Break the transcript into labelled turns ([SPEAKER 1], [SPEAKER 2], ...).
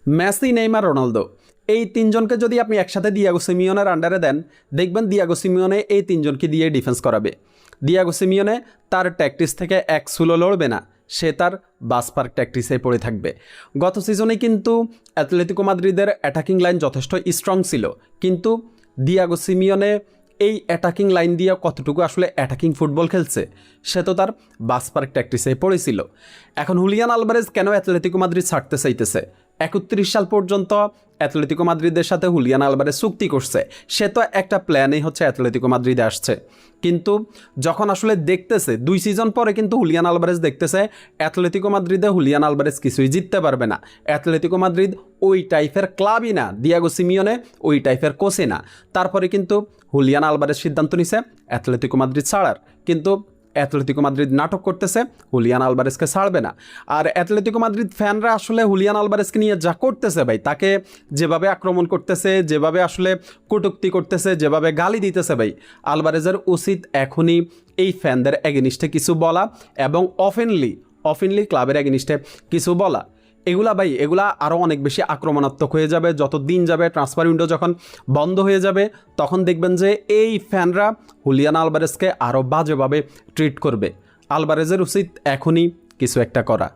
[SPEAKER 1] Messi, Neymar, Ronaldo এই তিনজনকে যদি আপনি একসাথে দিয়াগো সিমিওনের আন্ডারে দেন, দেখবেন দিয়াগো সিমিওনে এই তিনজনকে দিয়ে ডিফেন্স করাবে। দিয়াগো সিমিওনে তার ট্যাকটিস থেকে এক সুলো লড়বে না, সে তার বাসপার্ক ট্যাকটিসে পড়ে থাকবে। গত সিজনে কিন্তু অ্যাথলেটিকো মাদ্রিদের অ্যাটাকিং লাইন যথেষ্ট স্ট্রং ছিল, কিন্তু দিয়াগো সিমিওনে এই অ্যাটাকিং লাইন দিয়ে কতটুকু আসলে অ্যাটাকিং ফুটবল খেলছে, সে তো তার বাসপার্ক ট্যাকটিসে পড়েছিল। এখন হুলিয়ান আলভারেজ কেন অ্যাথলেটিকো মাদ্রিদ ছাড়তে চাইতেছে? 31 সাল পর্যন্ত অ্যাথলেটিকো মাদ্রিদের সাথে হুলিয়ান আলভারেজ চুক্তি করছে, সে তো একটা প্ল্যানেই হচ্ছে অ্যাথলেটিকো মাদ্রিদে আসছে। কিন্তু যখন আসলে দেখতেছে 2 সিজন পরে কিন্তু হুলিয়ান আলভারেজ দেখতেছে অ্যাথলেটিকো মাদ্রিদে হুলিয়ান আলভারেজ কিছুই জিততে পারবে না, অ্যাথলেটিকো মাদ্রিদ ওই টাইপের ক্লাবই না, দিয়াগো সিমিওনে ওই টাইপের কোচই না। তারপরে কিন্তু হুলিয়ান আলভারেজ সিদ্ধান্ত নিছে অ্যাথলেটিকো মাদ্রিদ ছাড়ার, কিন্তু অ্যাথলেটিকো মাদ্রিদ নাটক করতেছে, হুলিয়ান আলভারেজকে ছাড়বে না। আর অ্যাথলেটিকো মাদ্রিদ ফ্যানরা আসলে হুলিয়ান আলভারেজকে নিয়ে যা করতেছে ভাই, তাকে যেভাবে আক্রমণ করতেছে, যেভাবে আসলে কটূক্তি করতেছে, যেভাবে গালি দিতেছে ভাই, আলভারেজের উচিত এখনই এই ফ্যানদের এগেনিস্টে কিছু বলা এবং অফেনলি ক্লাবের এগেনিস্টে কিছু বলা। এগুলা আরও অনেক বেশি আক্রমণাত্মক হয়ে যাবে। যত দিন যাবে, ট্রান্সফার উইন্ডো যখন বন্ধ হয়ে যাবে, তখন দেখবেন যে এই ফ্যানরা হুলিয়ান আলভারেজকে আরও বাজেভাবে ট্রিট করবে। আলভারেজের উচিত এখনই কিছু একটা করা।